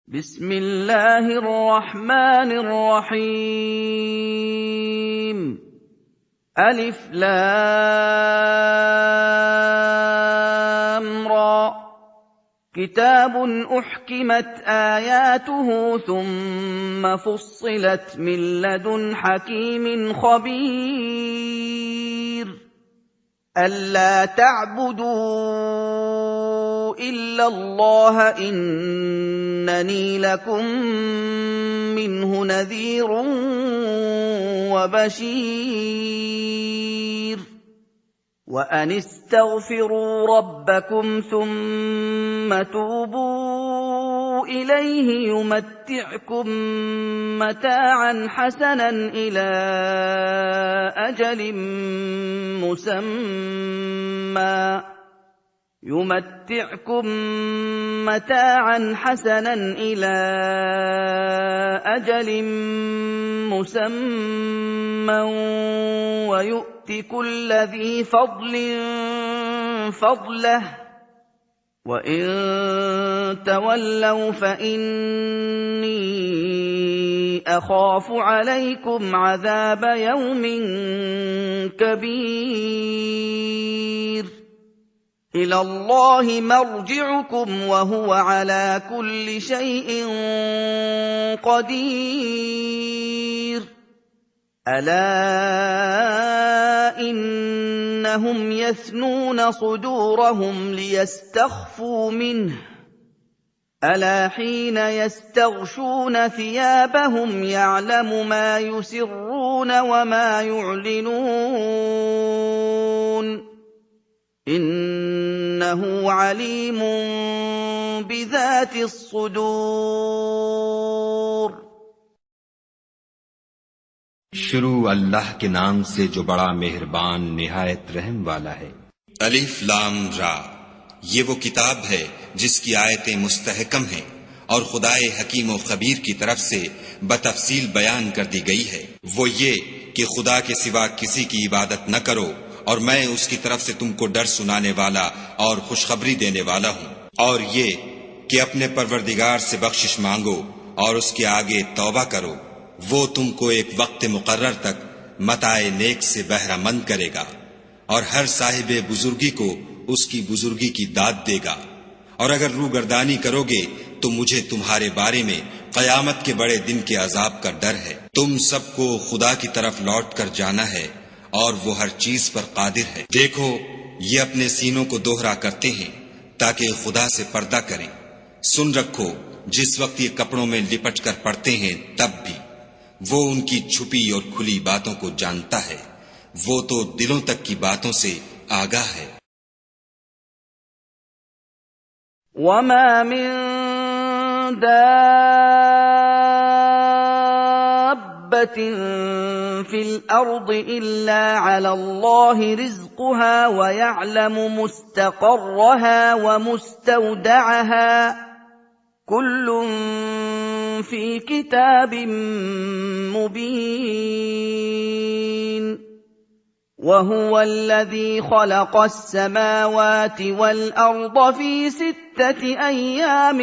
بسم اللہ الرحمن الرحیم الف لام را کتاب احکمت آیاته ثم فصلت من لدن حکیم خبیر الا تعبدوا الا اللہ اننی لکم منہ نذیر وبشیر وَأَنِ اسْتَغْفِرُوا رَبَّكُمْ ثُمَّ تُوبُوا إِلَيْهِ يُمَتِّعْكُمْ مَتَاعًا حَسَنًا إِلَى أَجَلٍ مُّسَمًّى وَيُؤْتِ كُلَّ ذِي فَضْلٍ فَضْلَهُ وَإِن تَوَلَّوْا فَإِنِّي أَخَافُ عَلَيْكُمْ عَذَابَ يَوْمٍ كَبِيرٍ إِلَى اللَّهِ مَرْجِعُكُمْ وَهُوَ عَلَى كُلِّ شَيْءٍ قَدِيرٌ أَلَا إِنَّهُمْ يَثْنُونَ صُدُورَهُمْ لِيَسْتَخْفُوا مِنْهُ أَلَا حِينَ يَسْتَغْشُونَ ثِيَابَهُمْ يَعْلَمُ مَا يُسِرُّونَ وَمَا يُعْلِنُونَ إِنَّهُ عَلِيمٌ بِذَاتِ الصُّدُورِ شروع اللہ کے نام سے جو بڑا مہربان نہایت رحم والا ہے۔ الف لام را، یہ وہ کتاب ہے جس کی آیتیں مستحکم ہیں اور خدائے حکیم و خبیر کی طرف سے بتفصیل بیان کر دی گئی ہے۔ وہ یہ کہ خدا کے سوا کسی کی عبادت نہ کرو اور میں اس کی طرف سے تم کو ڈر سنانے والا اور خوشخبری دینے والا ہوں، اور یہ کہ اپنے پروردگار سے بخشش مانگو اور اس کے آگے توبہ کرو، وہ تم کو ایک وقت مقرر تک متاع نیک سے بہرہ مند کرے گا اور ہر صاحب بزرگی کو اس کی بزرگی کی داد دے گا، اور اگر روگردانی کرو گے تو مجھے تمہارے بارے میں قیامت کے بڑے دن کے عذاب کا ڈر ہے۔ تم سب کو خدا کی طرف لوٹ کر جانا ہے اور وہ ہر چیز پر قادر ہے۔ دیکھو یہ اپنے سینوں کو دوہرا کرتے ہیں تاکہ خدا سے پردہ کریں۔ سن رکھو جس وقت یہ کپڑوں میں لپٹ کر پڑتے ہیں تب بھی وہ ان کی چھپی اور کھلی باتوں کو جانتا ہے، وہ تو دلوں تک کی باتوں سے آگاہ ہے۔ وَمَا مِن دَابَّةٍ فِي الْأَرْضِ إِلَّا عَلَى اللَّهِ رِزْقُهَا وَيَعْلَمُ مُسْتَقَرَّهَا وَمُسْتَوْدَعَهَا كُلٌّ فِي كِتَابٍ مُبِينٍ وَهُوَ الَّذِي خَلَقَ السَّمَاوَاتِ وَالْأَرْضَ فِي 6 أَيَّامٍ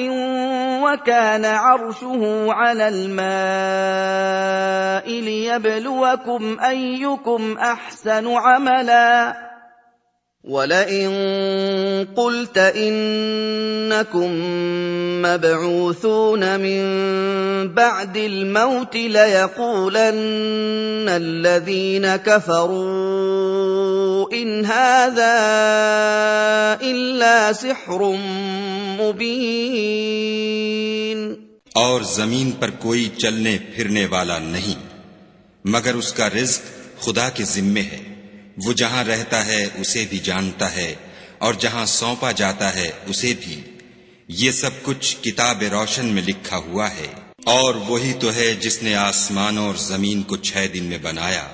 وَكَانَ عَرْشُهُ عَلَى الْمَاءِ لِيَبْلُوَكُمْ أَيُّكُمْ أَحْسَنُ عَمَلًا وَلَئِن قُلْتَ إِنَّكُمْ مَبْعُوثُونَ مِن بَعْدِ الْمَوْتِ لَيَقُولَنَّ الَّذِينَ كَفَرُوا إِنْ هَذَا إِلَّا سِحْرٌ مُبِينٌ۔ اور زمین پر کوئی چلنے پھرنے والا نہیں مگر اس کا رزق خدا کے ذمے ہے، وہ جہاں رہتا ہے اسے بھی جانتا ہے اور جہاں سونپا جاتا ہے اسے بھی، یہ سب کچھ کتاب روشن میں لکھا ہوا ہے۔ اور وہی تو ہے جس نے آسمانوں اور زمین کو 6 دن میں بنایا،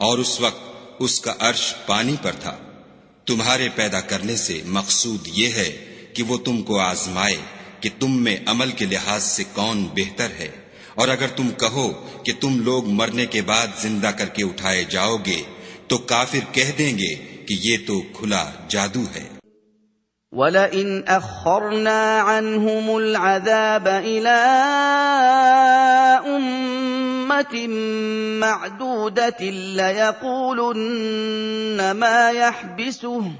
اور اس وقت اس کا عرش پانی پر تھا۔ تمہارے پیدا کرنے سے مقصود یہ ہے کہ وہ تم کو آزمائے کہ تم میں عمل کے لحاظ سے کون بہتر ہے، اور اگر تم کہو کہ تم لوگ مرنے کے بعد زندہ کر کے اٹھائے جاؤ گے تو کافر کہہ دیں گے کہ یہ تو کھلا جادو ہے۔ وَلَئِنْ أَخَّرْنَا عَنْهُمُ الْعَذَابَ إِلَىٰ أُمَّةٍ مَّعْدُودَةٍ لَّيَقُولُنَّ مَا يَحْبِسُهُ ۗ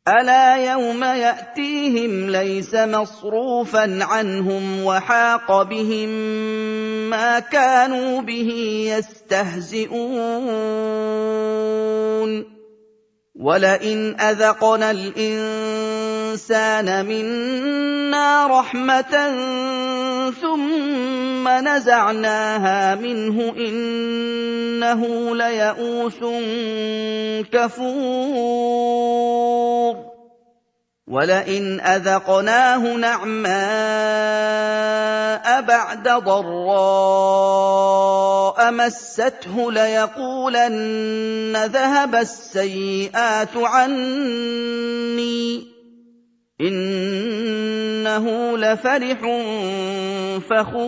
أَلَا يَوْمَ يَأْتِيهِمْ لَيْسَ مَصْرُوفًا عَنْهُمْ وَحَاقَ بِهِم مَّا كَانُوا بِهِ يَسْتَهْزِئُونَ وَلَئِنْ أَذَقْنَا الْإِنسَانَ مِنَّا رَحْمَةً ثُمَّ نَزَعْنَاهَا مِنْهُ إِنَّهُ لَيَئُوسٌ كَفُورٌ وَلَئِنْ أَذَقْنَاهُ نَعْمَاءَ بَعْدَ ضَرَّاءَ مَسَّتْهُ لَيَقُولَنَّ ذَهَبَ السَّيِّئَاتُ عَنِّي إِنَّهُ لَفَرِحٌ فَخُورٌ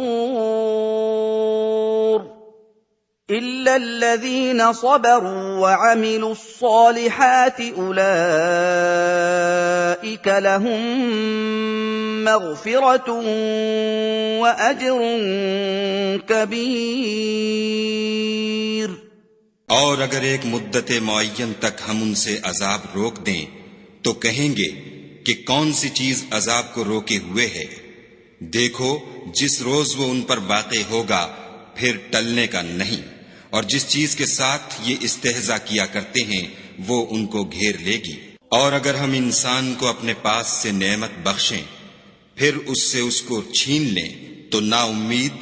إِلَّا الَّذِينَ صَبَرُوا وَعَمِلُوا الصَّالِحَاتِ أُولَٰئِكَ لَهُم مَّغْفِرَةٌ وَأَجْرٌ كَبِيرٌ اور اگر ایک مدت معین تک ہم ان سے عذاب روک دیں تو کہیں گے کہ کون سی چیز عذاب کو روکے ہوئے ہے؟ دیکھو جس روز وہ ان پر واقع ہوگا پھر ٹلنے کا نہیں، اور جس چیز کے ساتھ یہ استہزا کیا کرتے ہیں وہ ان کو گھیر لے گی۔ اور اگر ہم انسان کو اپنے پاس سے نعمت بخشیں پھر اس سے اس کو چھین لیں تو نا امید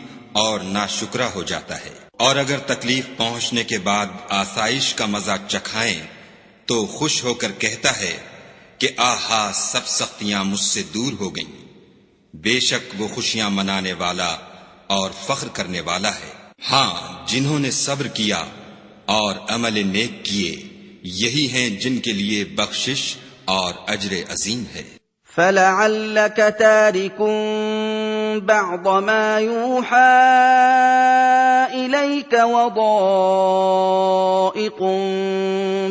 اور نا شکرہ ہو جاتا ہے، اور اگر تکلیف پہنچنے کے بعد آسائش کا مزہ چکھائیں تو خوش ہو کر کہتا ہے کہ آہا سب سختیاں مجھ سے دور ہو گئیں۔ بے شک وہ خوشیاں منانے والا اور فخر کرنے والا ہے۔ ہاں جنہوں نے صبر کیا اور عمل نیک کیے یہی ہیں جن کے لیے بخشش اور اجر عظیم ہے۔ فَلَعَلَّكَ تَارِكٌ بَعْضَ مَا يُوحَىٰ إِلَيْكَ وَضَائِقٌ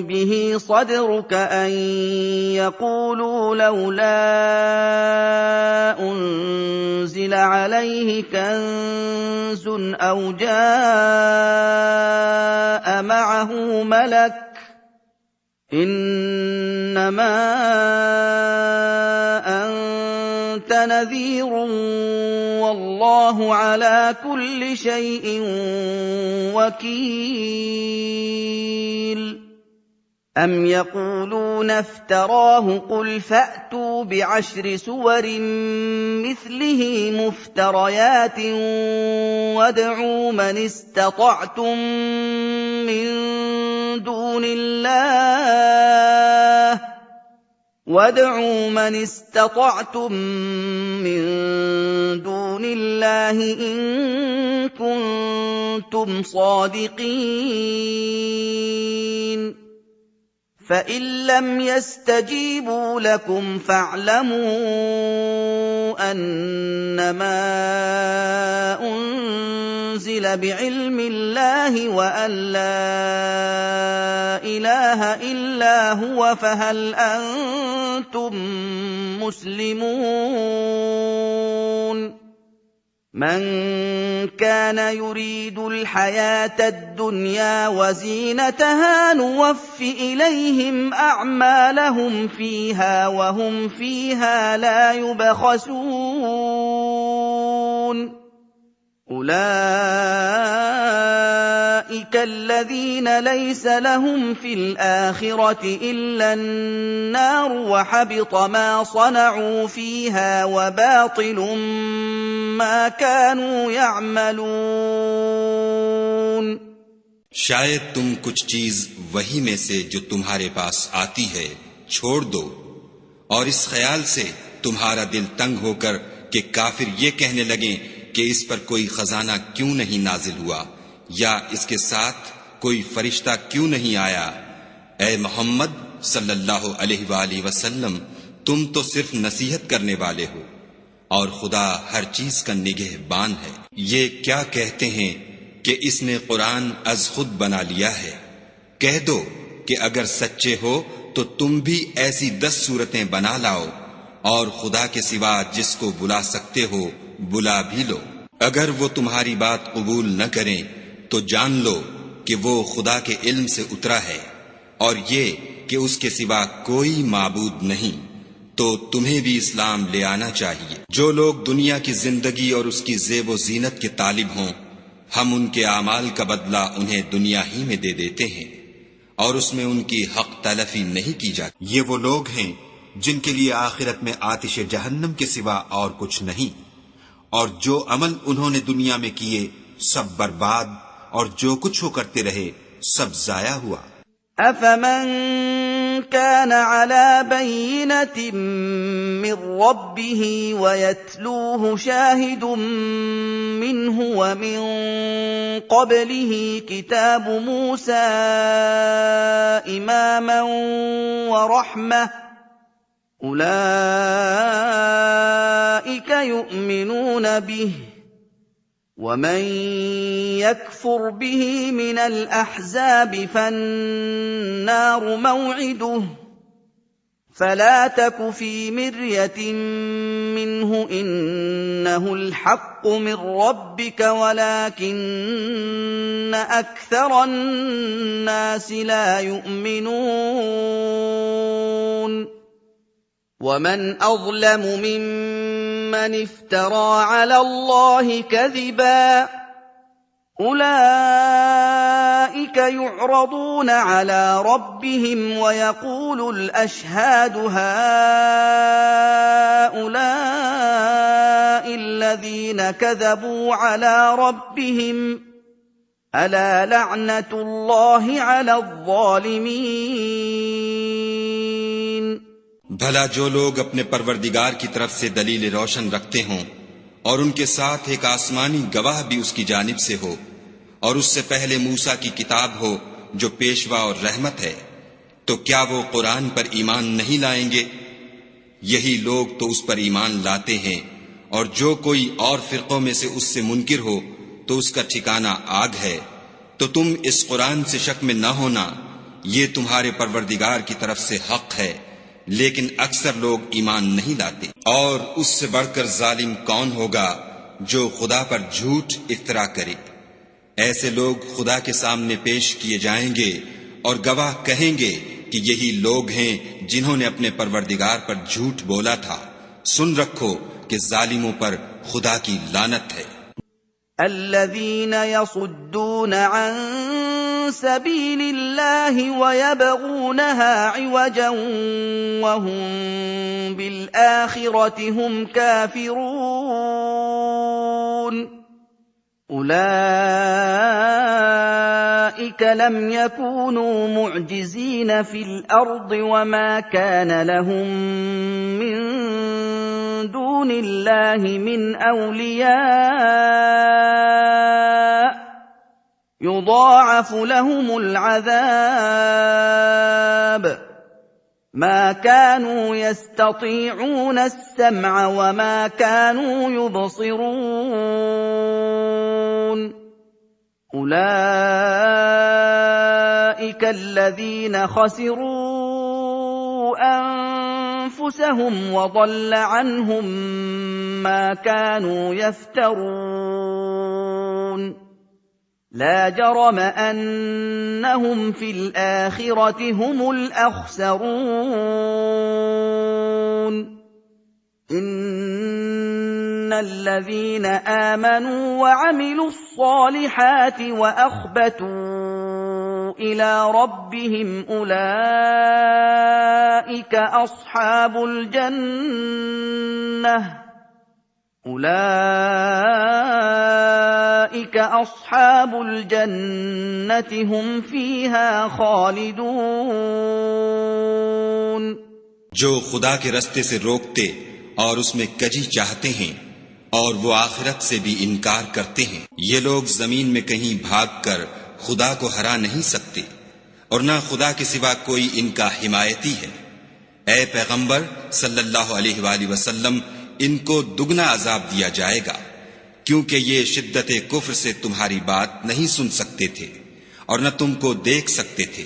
بِهِ صَدْرُكَ أَن يَقُولُوا لَوْلَا أُنزِلَ عَلَيْهِ كَنزٌ أَوْ جَاءَ مَعَهُ مَلَكٌ إِنَّمَا أَنتَ نَذِيرٌ وَاللَّهُ عَلَى كُلِّ شَيْءٍ وَكِيلٌ أَمْ يَقُولُونَ افْتَرَاهُ قُلْ فَأْتُوا بِعَشْرِ سُوَرٍ مِّثْلِهِ مُفْتَرَيَاتٍ وَادْعُوا مَنِ اسْتَطَعْتُم مِّن دُونِ اللَّهِ إِن كُنتُمْ صَادِقِينَ فَإِن لَّمْ يَسْتَجِيبُوا لَكُمْ فَاعْلَمُوا أَنَّمَا أُنزِلَ بِعِلْمِ اللَّهِ وَأَن لَّا إِلَٰهَ إِلَّا هُوَ فَهَلْ أَنتُم مُّسْلِمُونَ مَن كَانَ يُرِيدُ الْحَيَاةَ الدُّنْيَا وَزِينَتَهَا نُوَفِّ إِلَيْهِمْ أَعْمَالَهُمْ فِيهَا وَهُمْ فِيهَا لَا يُبْخَسُونَ أُولَٰئِكَ الَّذِينَ لَيْسَ لَهُمْ فِي الْآخِرَةِ إِلَّا النَّارُ وَحَبِطَ مَا صَنَعُوا فِيهَا وَبَاطِلٌ مَا كَانُوا يَعْمَلُونَ شاید تم کچھ چیز وہی میں سے جو تمہارے پاس آتی ہے چھوڑ دو، اور اس خیال سے تمہارا دل تنگ ہو کر کہ کافر یہ کہنے لگیں کہ اس پر کوئی خزانہ کیوں نہیں نازل ہوا یا اس کے ساتھ کوئی فرشتہ کیوں نہیں آیا۔ اے محمد صلی اللہ علیہ وآلہ وسلم تم تو صرف نصیحت کرنے والے ہو اور خدا ہر چیز کا نگہبان ہے۔ یہ کیا کہتے ہیں کہ اس نے قرآن از خود بنا لیا ہے؟ کہہ دو کہ اگر سچے ہو تو تم بھی ایسی 10 صورتیں بنا لاؤ اور خدا کے سوا جس کو بلا سکتے ہو بلا بھی لو۔ اگر وہ تمہاری بات قبول نہ کریں تو جان لو کہ وہ خدا کے علم سے اترا ہے، اور یہ کہ اس کے سوا کوئی معبود نہیں، تو تمہیں بھی اسلام لے آنا چاہیے۔ جو لوگ دنیا کی زندگی اور اس کی زیب و زینت کے طالب ہوں، ہم ان کے اعمال کا بدلہ انہیں دنیا ہی میں دے دیتے ہیں، اور اس میں ان کی حق تلفی نہیں کی جاتی۔ یہ وہ لوگ ہیں جن کے لیے آخرت میں آتش جہنم کے سوا اور کچھ نہیں، اور جو عمل انہوں نے دنیا میں کیے سب برباد، اور جو کچھ وہ کرتے رہے سب ضائع ہوا۔ أَفَمَن كَانَ عَلَى بَيِّنَةٍ مِّن رَّبِّهِ وَيَتْلُوهُ شَاهِدٌ مِّنْهُ وَمِن قَبْلِهِ كِتَابُ مُوسَىٰ إِمَامًا وَرَحْمَةً أُولَٰئِكَ يُؤْمِنُونَ بِهِ وَمَن يَكْفُرْ بِهِ مِنَ الْأَحْزَابِ فَالنَّارُ مَوْعِدُهُ فَلَا تَكُ فِي مِرْيَةٍ مِّنْهُ إِنَّهُ الْحَقُّ مِن رَّبِّكَ وَلَٰكِنَّ أَكْثَرَ النَّاسِ لَا يُؤْمِنُونَ وَمَنْ أَظْلَمُ مِمَّنِ افْتَرَىٰ عَلَى اللَّهِ كَذِبًا أُولَٰئِكَ يُعْرَضُونَ عَلَىٰ رَبِّهِمْ وَيَقُولُ الْأَشْهَادُ هَٰؤُلَاءِ الَّذِينَ كَذَبُوا عَلَىٰ رَبِّهِمْ أَلَا لَعْنَةُ اللَّهِ عَلَى الظَّالِمِينَ۔ بھلا جو لوگ اپنے پروردگار کی طرف سے دلیل روشن رکھتے ہوں اور ان کے ساتھ ایک آسمانی گواہ بھی اس کی جانب سے ہو، اور اس سے پہلے موسیٰ کی کتاب ہو جو پیشوا اور رحمت ہے، تو کیا وہ قرآن پر ایمان نہیں لائیں گے؟ یہی لوگ تو اس پر ایمان لاتے ہیں، اور جو کوئی اور فرقوں میں سے اس سے منکر ہو تو اس کا ٹھکانہ آگ ہے۔ تو تم اس قرآن سے شک میں نہ ہونا، یہ تمہارے پروردگار کی طرف سے حق ہے، لیکن اکثر لوگ ایمان نہیں لاتے۔ اور اس سے بڑھ کر ظالم کون ہوگا جو خدا پر جھوٹ افترا کرے؟ ایسے لوگ خدا کے سامنے پیش کیے جائیں گے اور گواہ کہیں گے کہ یہی لوگ ہیں جنہوں نے اپنے پروردگار پر جھوٹ بولا تھا۔ سن رکھو کہ ظالموں پر خدا کی لعنت ہے۔ الذين يصدون عن سبيل الله ويبغونها عوجا وهم بالآخرة هم كافرون أولئك لم يكونوا معجزين في الأرض وما كان لهم من دون الله من أولياء يضاعف لهم العذاب ما كانوا يستطيعون السمع وما كانوا يبصرون أولئك الذين خسروا أنفسهم وضل عنهم ما كانوا يفترون لا جرم أنهم في الآخرة هم الأخسرون إن الذين آمنوا وعملوا الصالحات وأخبتوا إلى ربهم أولئك أصحاب الجنة هم فيها خالدون۔ جو خدا کے رستے سے روکتے اور اس میں کجی چاہتے ہیں اور وہ آخرت سے بھی انکار کرتے ہیں، یہ لوگ زمین میں کہیں بھاگ کر خدا کو ہرا نہیں سکتے، اور نہ خدا کے سوا کوئی ان کا حمایتی ہے۔ اے پیغمبر صلی اللہ علیہ وآلہ وسلم، ان کو دگنا عذاب دیا جائے گا، کیونکہ یہ شدت کفر سے تمہاری بات نہیں سن سکتے تھے اور نہ تم کو دیکھ سکتے تھے۔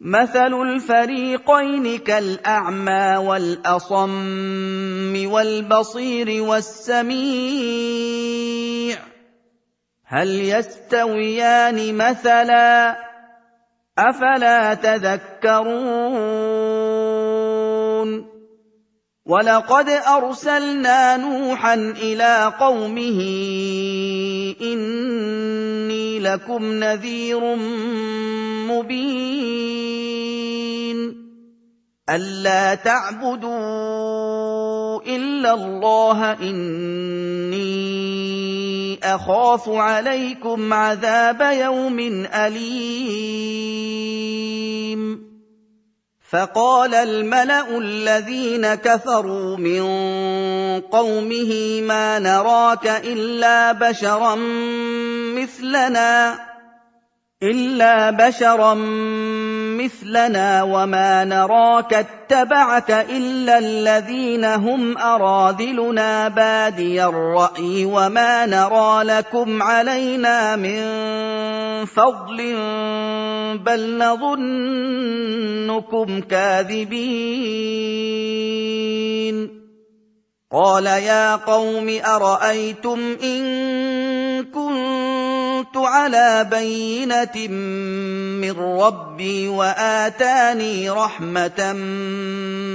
مثل الفريقين كالأعمى والأصم والبصير والسميع هل يستويان مثلا أفلا تذكرون ولقد أرسلنا نوحا إلى قومه إني لكم نذير مبين ألا تعبدوا إلا الله إني أخاف عليكم عذاب يوم أليم فقال الملأ الذين كفروا من قومه ما نراك إلا بشرا مثلنا وما نراك اتبعك إلا الذين هم أراذلنا بادي الرأي وما نرى لكم علينا من فضل بل نظنكم كاذبين قال يا قوم أرأيتم إن كنت على بينة من ربي وآتاني رحمة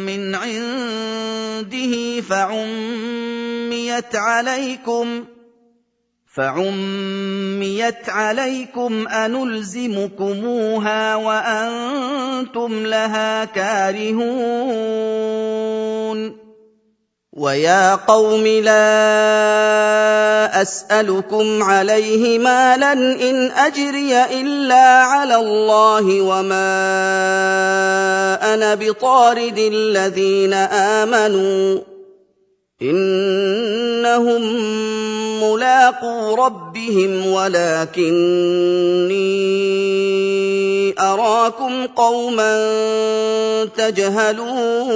من عنده فعميت عليكم أنلزمكموها وأنتم لها كارهون ويا قوم لا أسألكم عليه مالا إن أجري إلا على الله وما أنا بطارد الذين آمنوا إنهم ملاقو ربهم ولكني أراكم قوما تجهلون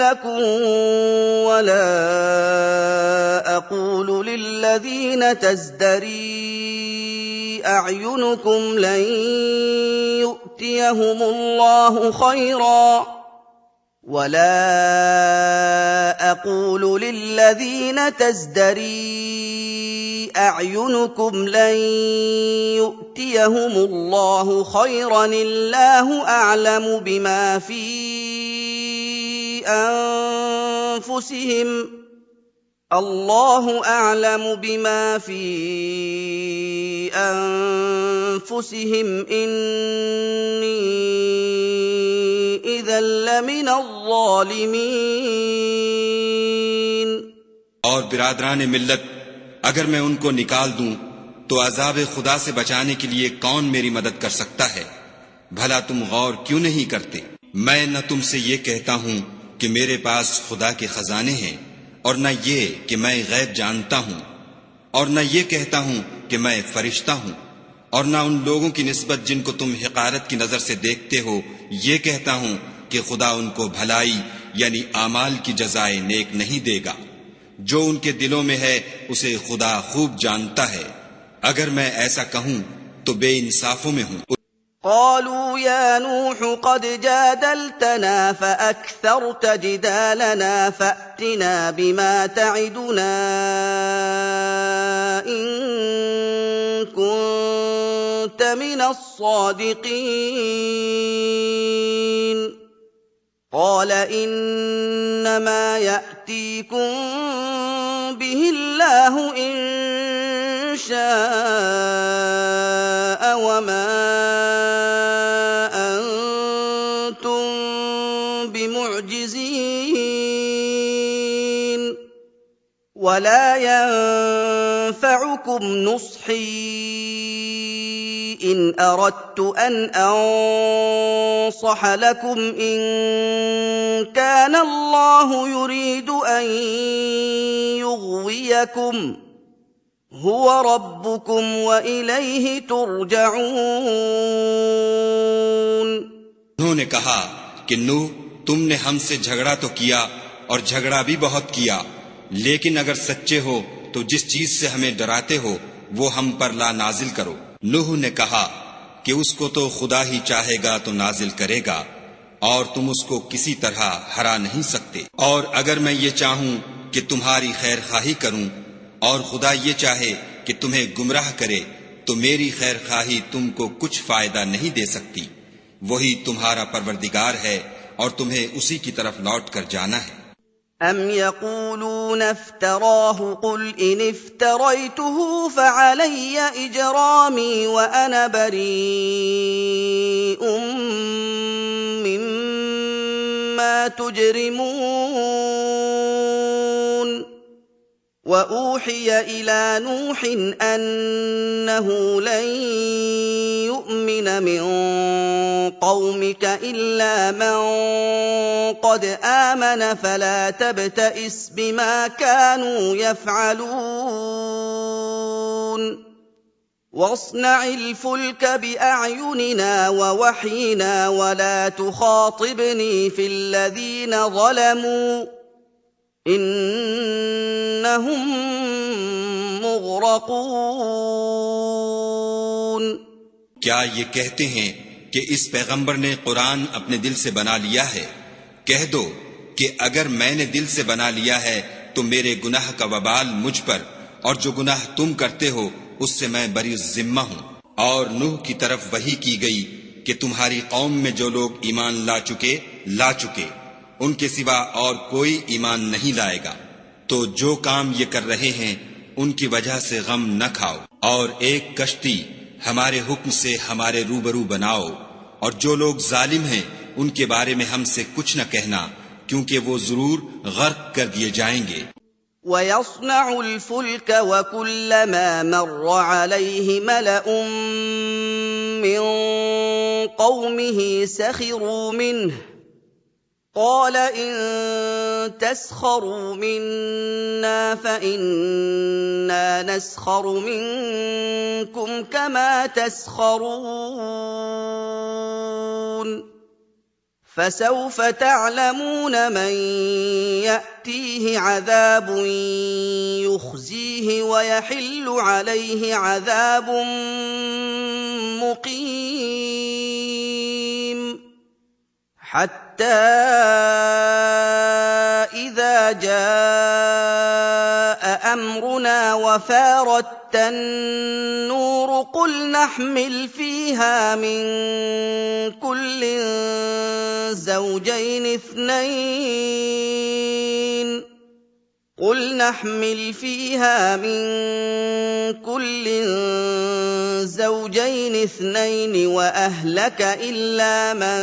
لكم ولا أقول للذين تزدري أعينكم لن يؤتيهم الله خيرا الله أعلم بما في أنفسهم إني إذا لمن الظالمين. اور برادران ملت، اگر میں ان کو نکال دوں تو عذاب خدا سے بچانے کے لیے کون میری مدد کر سکتا ہے؟ بھلا تم غور کیوں نہیں کرتے؟ میں نہ تم سے یہ کہتا ہوں کہ میرے پاس خدا کے خزانے ہیں، اور نہ یہ کہ میں غیب جانتا ہوں، اور نہ یہ کہتا ہوں کہ میں فرشتہ ہوں، اور نہ ان لوگوں کی نسبت جن کو تم حقارت کی نظر سے دیکھتے ہو یہ کہتا ہوں کہ خدا ان کو بھلائی یعنی اعمال کی جزائے نیک نہیں دے گا. جو ان کے دلوں میں ہے اسے خدا خوب جانتا ہے. اگر میں ایسا کہوں تو بے انصافوں میں ہوں. قالوا يا نوح قد جادلتنا فأكثرت جدالنا فأتنا بما تعدنا إن كنت من الصادقين. قال إنما يأتيكم به الله إن شاء وما أنتم بمعجزين ولا ينفعكم نصحي إن أردت أن أنصح لكم إن كان الله يريد أن يغويكم هو ربكم وإليه ترجعون. انہوں نے کہا کہ نوح، تم نے ہم سے جھگڑا تو کیا اور جھگڑا بھی بہت کیا، لیکن اگر سچے ہو تو جس چیز سے ہمیں ڈراتے ہو وہ ہم پر لا نازل کرو. نوح نے کہا کہ اس کو تو خدا ہی چاہے گا تو نازل کرے گا، اور تم اس کو کسی طرح ہرا نہیں سکتے. اور اگر میں یہ چاہوں کہ تمہاری خیر خواہی کروں اور خدا یہ چاہے کہ تمہیں گمراہ کرے تو میری خیر خواہی تم کو کچھ فائدہ نہیں دے سکتی. وہی تمہارا پروردگار ہے اور تمہیں اسی کی طرف لوٹ کر جانا ہے. أَمْ يَقُولُونَ افْتَرَاهُ قُلْ إِنِ افْتَرَيْتُهُ فَعَلَيَّ إِجْرَامِي وَأَنَا بَرِيءٌ مِّمَّا تُجْرِمُونَ. وَأُوحِيَ إِلَىٰ نُوحٍ أَنَّهُ لَن يُؤْمِنَ مِن قَوْمِكَ إِلَّا مَن قَدْ آمَنَ فَلَا تَبْتَئِسْ بِمَا كَانُوا يَفْعَلُونَ. وَاصْنَعِ الْفُلْكَ بِأَعْيُنِنَا وَوَحْيِنَا وَلَا تُخَاطِبْنِي فِي الَّذِينَ ظَلَمُوا إِنَّهُمْ مُغْرَقُونَ. کیا یہ کہتے ہیں کہ اس پیغمبر نے قرآن اپنے دل سے بنا لیا ہے؟ کہہ دو کہ اگر میں نے دل سے بنا لیا ہے تو میرے گناہ کا وبال مجھ پر، اور جو گناہ تم کرتے ہو اس سے میں بری ذمہ ہوں. اور نوح کی طرف وحی کی گئی کہ تمہاری قوم میں جو لوگ ایمان لا چکے ان کے سوا اور کوئی ایمان نہیں لائے گا. تو جو کام یہ کر رہے ہیں ان کی وجہ سے غم نہ کھاؤ، اور ایک کشتی ہمارے حکم سے ہمارے روبرو بناؤ، اور جو لوگ ظالم ہیں ان کے بارے میں ہم سے کچھ نہ کہنا، کیونکہ وہ ضرور غرق کر دیے جائیں گے. وَيَصْنَعُ الْفُلْكَ وَكُلَّمَا مَرَّ عَلَيْهِ مَلَأٌ مِّن قَوْمِهِ سَخِرُوا مِنْهُ قَالَ إِن تَسْخَرُوا مِنَّا فَإِنَّا نَسْخَرُ مِنكُمْ كَمَا تَسْخَرُونَ. فسوف تعلمون من يأتيه عذاب يخزيه ويحل عليه عذاب مقيم حتى إذا جاء أمرنا وفارت النور قل نحمل فيها من كل زوجين اثنين وأهلك إلا من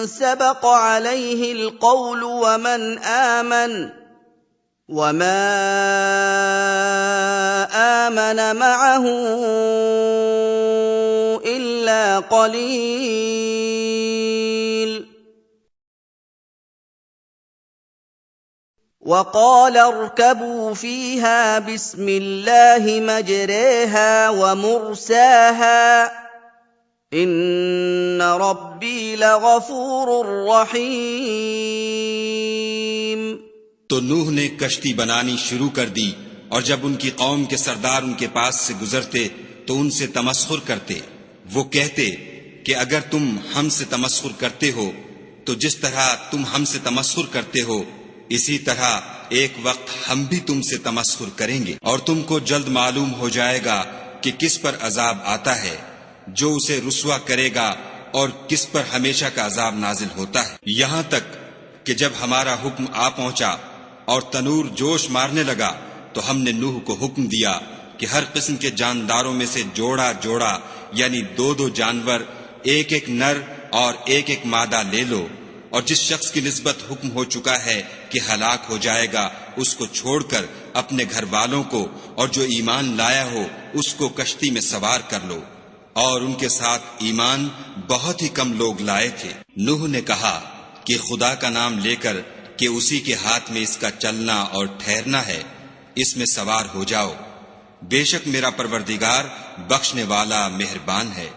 سبق عليه القول وما آمن معه إلا قليل وقال اركبوا فيها بسم الله مجريها ومرساها إن ربي لغفور رحيم تو نوح نے کشتی بنانی شروع کر دی، اور جب ان کی قوم کے سردار ان کے پاس سے گزرتے تو ان سے تمسخر کرتے۔ وہ کہتے کہ اگر تم ہم سے تمسخر کرتے ہو تو جس طرح تم ہم سے تمسخر کرتے ہو اسی طرح ایک وقت ہم بھی تم سے تمسخر کریں گے، اور تم کو جلد معلوم ہو جائے گا کہ کس پر عذاب آتا ہے جو اسے رسوا کرے گا اور کس پر ہمیشہ کا عذاب نازل ہوتا ہے۔ یہاں تک کہ جب ہمارا حکم آ پہنچا اور تنور جوش مارنے لگا تو ہم نے نوح کو حکم دیا کہ ہر قسم کے جانداروں میں سے جوڑا جوڑا یعنی 2 جانور، ایک نر اور ایک مادہ لے لو، اور جس شخص کی نسبت حکم ہو چکا ہے کہ ہلاک ہو جائے گا اس کو چھوڑ کر اپنے گھر والوں کو اور جو ایمان لایا ہو اس کو کشتی میں سوار کر لو، اور ان کے ساتھ ایمان بہت ہی کم لوگ لائے تھے۔ نوح نے کہا کہ خدا کا نام لے کر کہ اسی کے ہاتھ میں اس کا چلنا اور ٹھہرنا ہے، اس میں سوار ہو جاؤ، بے شک میرا پروردگار بخشنے والا مہربان ہے۔